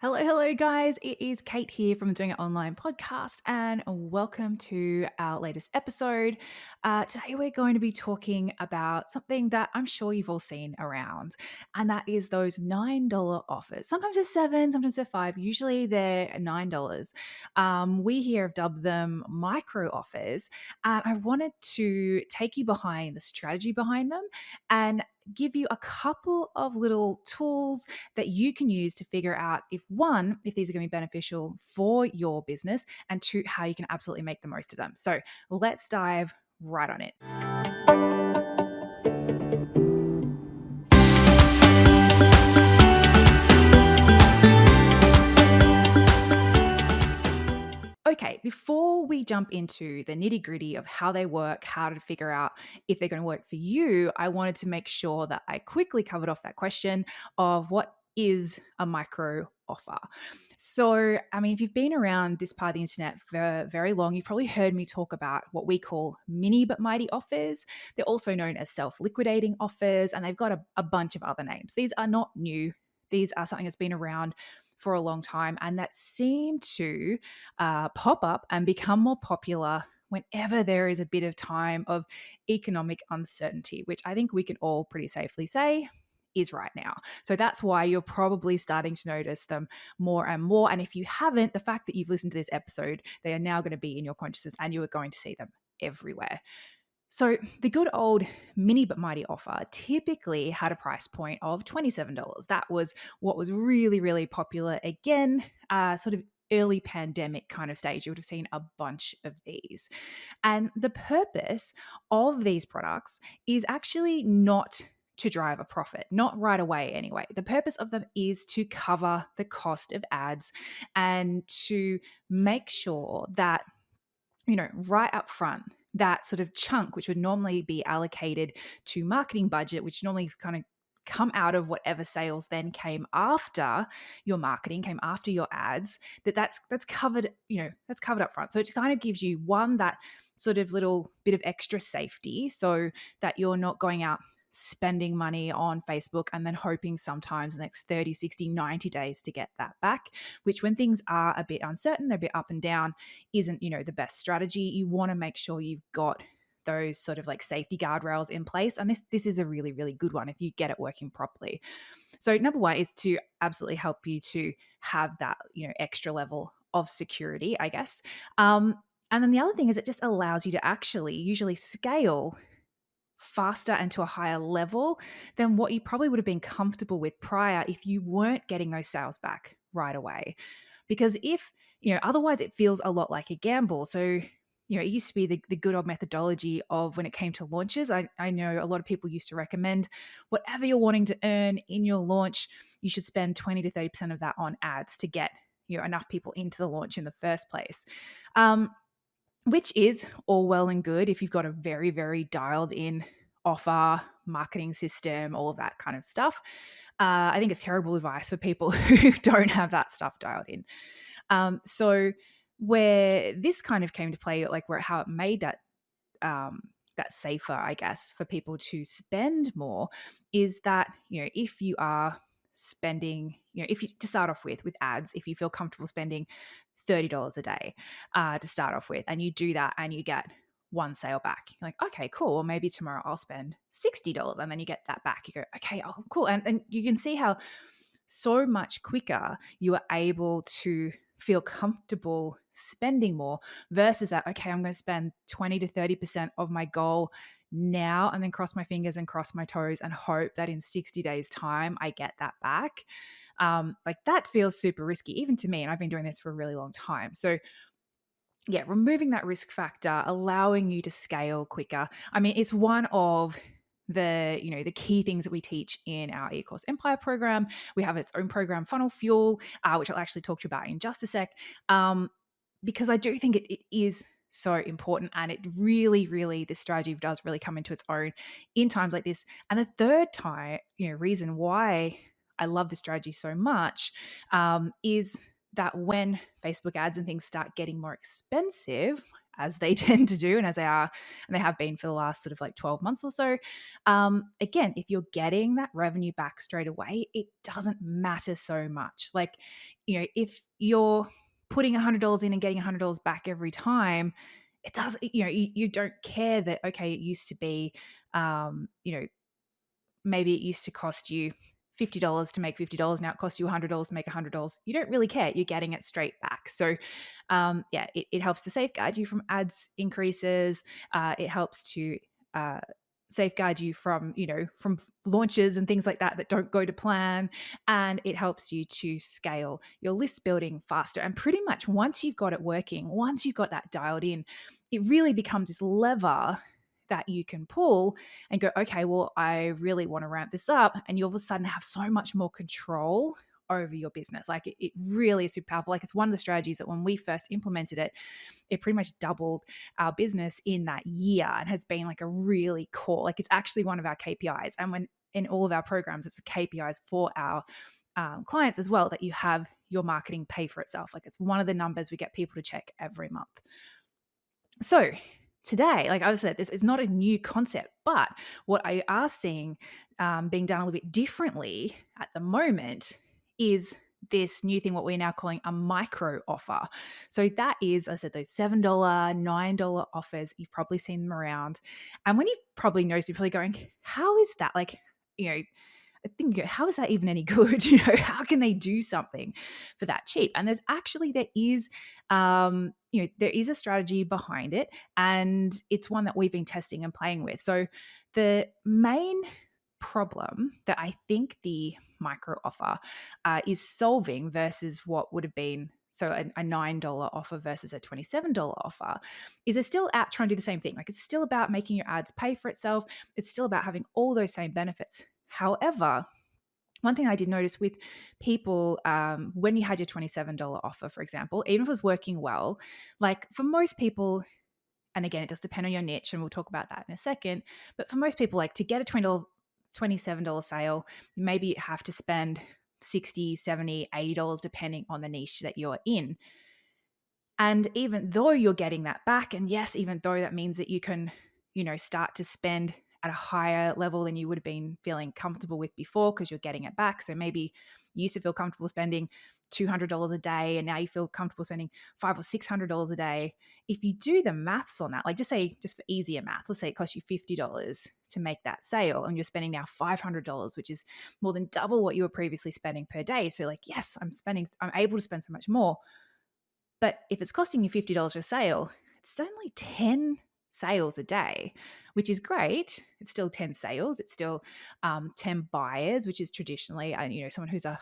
Hello, hello, guys. It is Kate here from the Doing It Online podcast, and welcome to our latest episode. Today, we're going to be talking about something that I'm sure you've all seen around, and that is those $9 offers. Sometimes they're $7, sometimes they're $5. Usually, they're $9. We here have dubbed them micro offers, and I wanted to take you behind the strategy behind them and give you a couple of little tools that you can use to figure out if these are going to be beneficial for your business, and two, how you can absolutely make the most of them. So let's dive right on it. Okay, before we jump into the nitty gritty of how they work, how to figure out if they're going to work for you, I wanted to make sure that I quickly covered off that question of what is a micro offer. So, if you've been around this part of the internet for very long, you've probably heard me talk about what we call mini but mighty offers. They're also known as self-liquidating offers, and they've got a bunch of other names. These are not new. These are something that's been around for a long time and that seem to pop up and become more popular whenever there is a bit of time of economic uncertainty, which I think we can all pretty safely say is right now. So that's why you're probably starting to notice them more and more. And if you haven't, the fact that you've listened to this episode, they are now going to be in your consciousness and you are going to see them everywhere. So the good old mini but mighty offer typically had a price point of $27. That was what was really, really popular. Again, sort of early pandemic kind of stage. You would have seen a bunch of these. And the purpose of these products is actually not to drive a profit, not right away anyway. The purpose of them is to cover the cost of ads and to make sure that, right up front, that sort of chunk, which would normally be allocated to marketing budget, which normally kind of come out of whatever sales then came after your marketing, came after your ads, that's covered, that's covered up front. So it kind of gives you that sort of little bit of extra safety so that you're not going out spending money on Facebook and then hoping sometimes the next 30, 60, 90 days to get that back, which when things are a bit uncertain, they're a bit up and down, isn't, the best strategy. You want to make sure you've got those sort of like safety guardrails in place. And this is a really, really good one if you get it working properly. So number one is to absolutely help you to have that, extra level of security, I guess. And then the other thing is it just allows you to actually usually scale faster and to a higher level than what you probably would have been comfortable with prior if you weren't getting those sales back right away. Because if, otherwise it feels a lot like a gamble. So, it used to be the good old methodology of when it came to launches. I know a lot of people used to recommend whatever you're wanting to earn in your launch, you should spend 20 to 30% of that on ads to get, enough people into the launch in the first place. Which is all well and good if you've got a very, very dialed in offer, marketing system, all of that kind of stuff. I think it's terrible advice for people who don't have that stuff dialed in. So where this kind of came to play, like how it made that safer, I guess, for people to spend more is that, if you are spending, if you to start off with ads, if you feel comfortable spending $30 a day to start off with, and you do that and you get one sale back, you're like, okay, cool. Well, maybe tomorrow I'll spend $60 and then you get that back. You go, okay, oh, cool. And you can see how so much quicker you are able to feel comfortable spending more versus that, okay, I'm going to spend 20 to 30% of my goal now and then cross my fingers and cross my toes and hope that in 60 days time I get that back. Like that feels super risky, even to me. And I've been doing this for a really long time. So yeah, removing that risk factor, allowing you to scale quicker. It's one of the key things that we teach in our e-course Empire program. We have its own program, Funnel Fuel, which I'll actually talk to you about in just a sec. Because I do think it is so important, and it really, really, this strategy does really come into its own in times like this. And the third time, reason why I love this strategy so much is that when Facebook ads and things start getting more expensive, as they tend to do and as they are, and they have been for the last sort of like 12 months or so. Again, if you're getting that revenue back straight away, it doesn't matter so much. Like, if you're putting $100 in and getting $100 back every time, it does, you don't care that, okay, it used to be, maybe it used to cost you $50 to make $50. Now it costs you $100 to make $100. You don't really care. You're getting it straight back. So, it helps to safeguard you from ads increases. It helps to uh, safeguard you from, from launches and things like that don't go to plan. And it helps you to scale your list building faster. And pretty much once you've got it working, once you've got that dialed in, it really becomes this lever that you can pull and go, okay, well, I really want to ramp this up. And you all of a sudden have so much more control over your business. Like it really is super powerful. Like it's one of the strategies that when we first implemented it, it pretty much doubled our business in that year and has been like a really core, like it's actually one of our KPIs. And when in all of our programs, it's KPIs for our clients as well, that you have your marketing pay for itself. Like it's one of the numbers we get people to check every month. So today, like I said, this is not a new concept, but what I are seeing being done a little bit differently at the moment is this new thing, what we're now calling a micro offer. So that is, I said, those $7, $9 offers. You've probably seen them around. And when you've probably noticed, you're probably going, how is that? Like, I think, how is that even any good? How can they do something for that cheap? And there is a strategy behind it, and it's one that we've been testing and playing with. So the main problem that I think the micro offer is solving versus what would have been a $9 offer versus a $27 offer is they're still out trying to do the same thing. Like it's still about making your ads pay for itself. It's still about having all those same benefits. However, one thing I did notice with people, when you had your $27 offer, for example, even if it was working well, like for most people, and again, it does depend on your niche, and we'll talk about that in a second, but for most people, like to get a $27 sale, maybe you have to spend $60, $70, $80, depending on the niche that you're in. And even though you're getting that back, and yes, even though that means that you can, start to spend at a higher level than you would have been feeling comfortable with before because you're getting it back. So maybe you used to feel comfortable spending $200 a day and now you feel comfortable spending $500 or $600 a day. If you do the maths on that, like just for easier math, let's say it costs you $50 to make that sale and you're spending now $500, which is more than double what you were previously spending per day. So like, yes, I'm able to spend so much more. But if it's costing you $50 for a sale, it's only 10 sales a day, which is great. It's still 10 sales. It's still 10 buyers, which is traditionally, someone who's a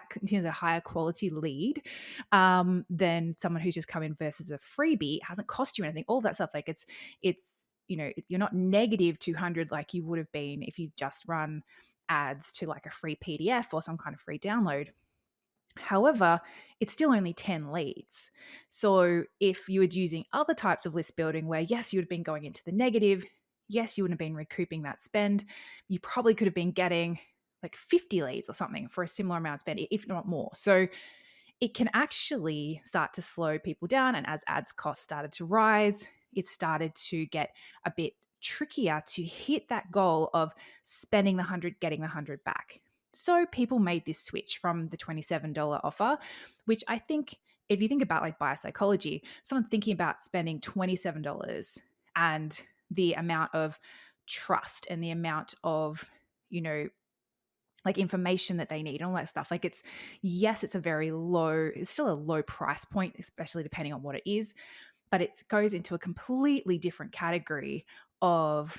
continues a higher quality lead than someone who's just come in versus a freebie. It hasn't cost you anything. All of that stuff, like it's you're not negative 200 like you would have been if you just run ads to like a free PDF or some kind of free download. However, it's still only 10 leads. So if you were using other types of list building where, yes, you would have been going into the negative, yes, you wouldn't have been recouping that spend, you probably could have been getting like 50 leads or something for a similar amount of spend, if not more. So it can actually start to slow people down. And as ads costs started to rise, it started to get a bit trickier to hit that goal of spending the 100, getting the 100 back. So people made this switch from the $27 offer, which I think if you think about like buyer psychology, someone thinking about spending $27 and the amount of trust and the amount of, like information that they need and all that stuff. Like it's still a low price point, especially depending on what it is, but it goes into a completely different category of,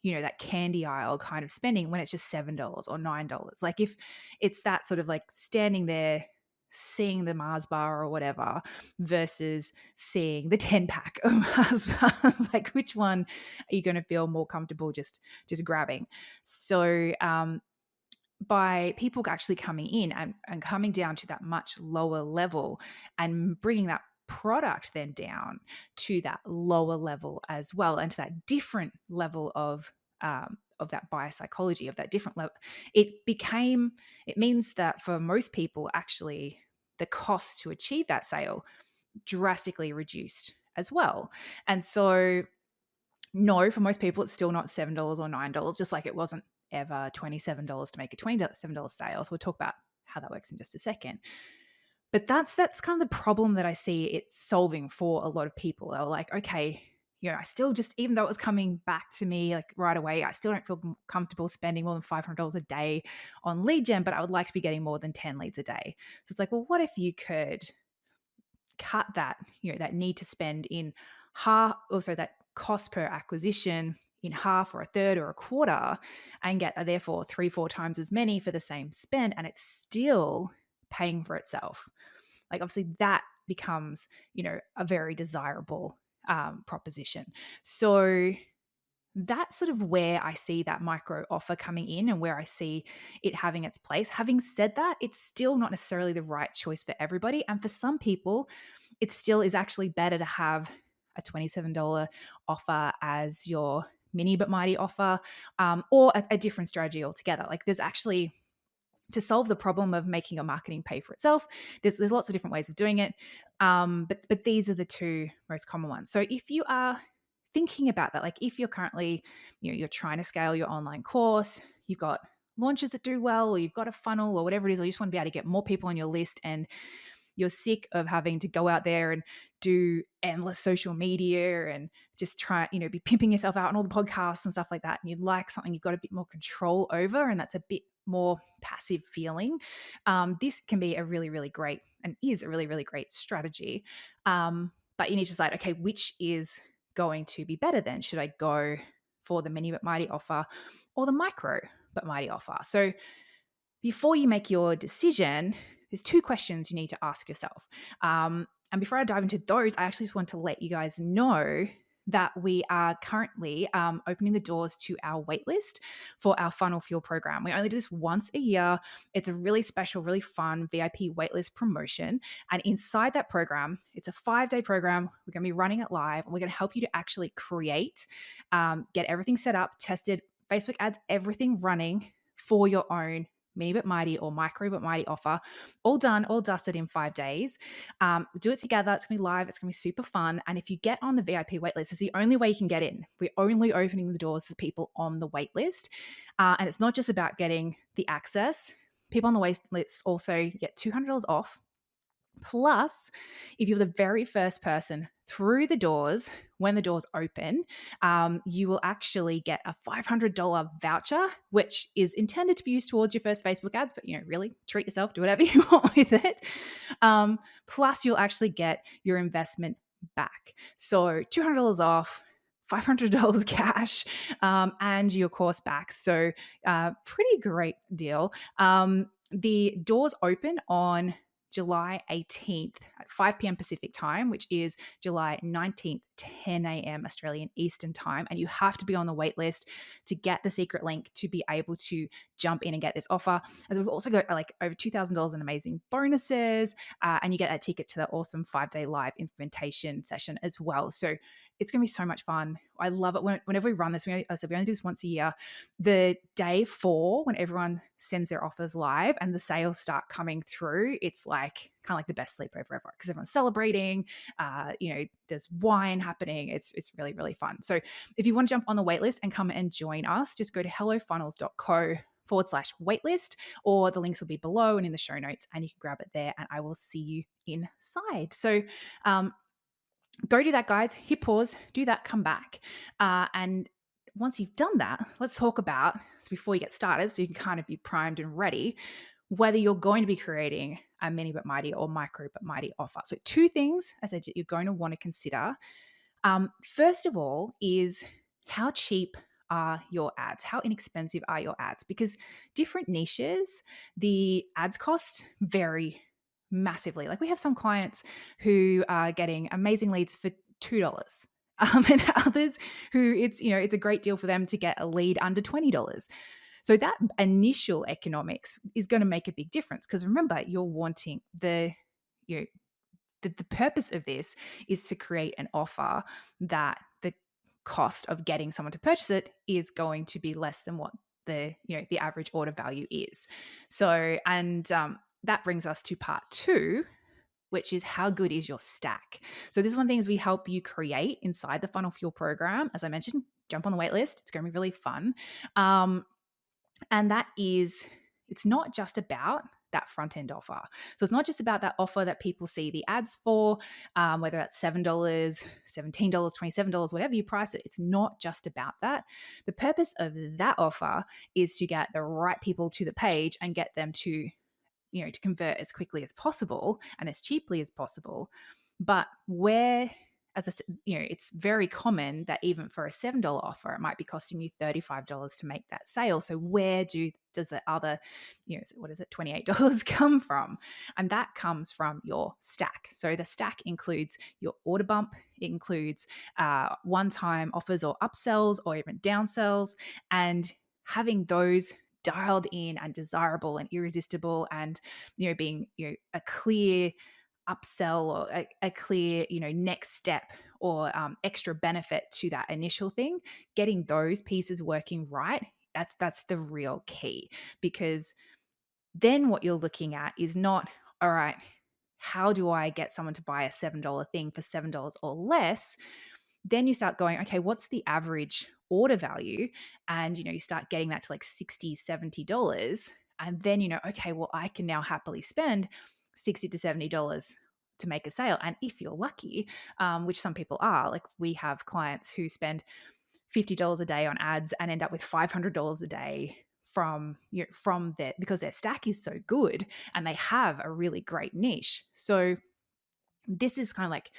that candy aisle kind of spending when it's just $7 or $9. Like if it's that sort of like standing there, seeing the Mars bar or whatever versus seeing the 10 pack of Mars bars, like which one are you going to feel more comfortable just grabbing? So, by people actually coming in and coming down to that much lower level and bringing that product then down to that lower level as well, and to that different level of that buyer psychology, of that different level, it means that for most people, actually, the cost to achieve that sale drastically reduced as well. And so, no, for most people, it's still not $7 or $9, just like it wasn't ever $27 to make a $27 sale. So we'll talk about how that works in just a second. But that's kind of the problem that I see it solving for a lot of people. They're like, okay, I still just, even though it was coming back to me like right away, I still don't feel comfortable spending more than $500 a day on lead gen, but I would like to be getting more than 10 leads a day. So it's like, well, what if you could cut that, that need to spend in half, also that cost per acquisition in half or a third or a quarter, and get therefore 3-4 times as many for the same spend, and it's still paying for itself. Like, obviously that becomes, a very desirable proposition. So that's sort of where I see that micro offer coming in and where I see it having its place. Having said that, it's still not necessarily the right choice for everybody. And for some people, it still is actually better to have a $27 offer as your mini but mighty offer, or a different strategy altogether. Like, there's actually, to solve the problem of making your marketing pay for itself, there's lots of different ways of doing it. But these are the two most common ones. So if you are thinking about that, like if you're currently, you're trying to scale your online course, you've got launches that do well, or you've got a funnel or whatever it is, or you just want to be able to get more people on your list, and you're sick of having to go out there and do endless social media and just try, be pimping yourself out on all the podcasts and stuff like that, and you'd like something you've got a bit more control over, and that's a bit more passive feeling, this can be a really, really great, and is a really, really great strategy. But you need to decide, okay, which is going to be better then? Should I go for the mini but mighty offer or the micro but mighty offer? So before you make your decision, there's 2 questions you need to ask yourself. And before I dive into those, I actually just want to let you guys know that we are currently opening the doors to our waitlist for our Funnel Fuel program. We only do this once a year. It's a really special, really fun VIP waitlist promotion. And inside that program, it's a 5-day program. We're going to be running it live, and we're going to help you to actually create, get everything set up, tested, Facebook ads, everything running for your own mini but mighty or micro but mighty offer, all done, all dusted in 5 days. Do it together. It's going to be live. It's going to be super fun. And if you get on the VIP waitlist, it's the only way you can get in. We're only opening the doors to people on the waitlist. And it's not just about getting the access. People on the waitlist also get $200 off. Plus, if you're the very first person through the doors, when the doors open, you will actually get a $500 voucher, which is intended to be used towards your first Facebook ads, but really treat yourself, do whatever you want with it. Plus, you'll actually get your investment back. So $200 off, $500 cash, and your course back. So pretty great deal. The doors open on July 18th at 5 p.m. Pacific time, which is July 19th, 10 a.m. Australian Eastern time. And you have to be on the wait list to get the secret link to be able to jump in and get this offer. As we've also got like over $2,000 in amazing bonuses, and you get that ticket to the awesome 5-day live implementation session as well. So it's going to be so much fun. I love it. Whenever we run this, we only do this once a year. The day 4, when everyone sends their offers live and the sales start coming through, it's like kind of like the best sleepover ever, because everyone's celebrating. There's wine happening. It's really, really fun. So if you want to jump on the waitlist and come and join us, just go to hellofunnels.co/waitlist, or the links will be below and in the show notes, and you can grab it there, and I will see you inside. So go do that, guys. Hit pause, do that, come back. And once you've done that, let's talk about, so before you get started, so you can kind of be primed and ready, whether you're going to be creating a mini but mighty or micro but mighty offer. So 2 things, as I said, you're going to want to consider. First of all is, how cheap are your ads? How inexpensive are your ads? Because different niches, the ads cost vary massively. Like, we have some clients who are getting amazing leads for $2. And others who it's a great deal for them to get a lead under $20. So that initial economics is going to make a big difference, because remember, you're wanting the purpose of this is to create an offer that the cost of getting someone to purchase it is going to be less than what the average order value is. So, and that brings us to part 2, which is how good is your stack. So this is one of the things we help you create inside the Funnel Fuel program. As I mentioned, jump on the wait list. It's going to be really fun. And that is, it's not just about that front end offer. So it's not just about that offer that people see the ads for, whether that's $7, $17, $27, whatever you price it. It's not just about that. The purpose of that offer is to get the right people to the page and get them to, to convert as quickly as possible and as cheaply as possible. But where, as I said, it's very common that even for a $7 offer, it might be costing you $35 to make that sale. So where does the other, what is it, $28 come from? And that comes from your stack. So the stack includes your order bump, it includes one-time offers or upsells or even downsells, and having those dialed in and desirable and irresistible, and being a clear upsell or a clear next step or extra benefit to that initial thing. Getting those pieces working right, that's the real key, because then what you're looking at is not, all right, how do I get someone to buy a $7 thing for $7 or less? Then you start going, okay, what's the average order value? And, you start getting that to like $60, $70. And then, okay, well, I can now happily spend $60 to $70 to make a sale. And if you're lucky, which some people are, like we have clients who spend $50 a day on ads and end up with $500 a day from their, because their stack is so good and they have a really great niche. So this is kind of like,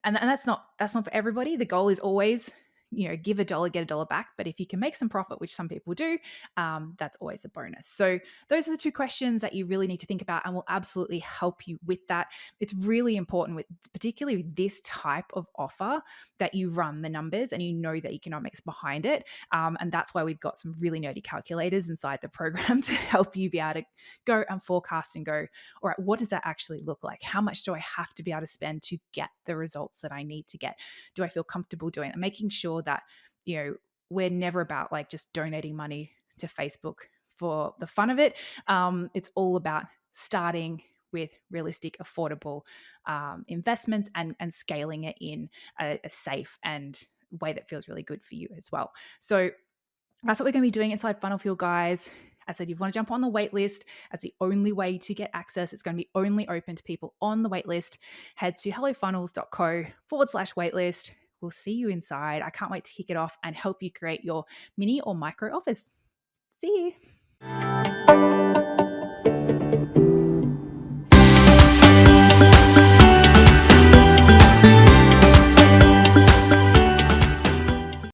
and that's not for everybody. The goal is always, give $1, get $1 back. But if you can make some profit, which some people do, that's always a bonus. So those are the two questions that you really need to think about, and will absolutely help you with that. It's really important particularly with this type of offer, that you run the numbers and you know the economics behind it. And that's why we've got some really nerdy calculators inside the program to help you be able to go and forecast and go, all right, what does that actually look like? How much do I have to be able to spend to get the results that I need to get? Do I feel comfortable doing it? Making sure that, we're never about like just donating money to Facebook for the fun of it. It's all about starting with realistic, affordable investments and scaling it in a safe and way that feels really good for you as well. So that's what we're going to be doing inside Funnel Fuel, guys. I said, you want to jump on the wait list. That's the only way to get access. It's going to be only open to people on the wait list. Head to hellofunnels.co/waitlist. We'll see you inside. I can't wait to kick it off and help you create your mini or micro office. See you.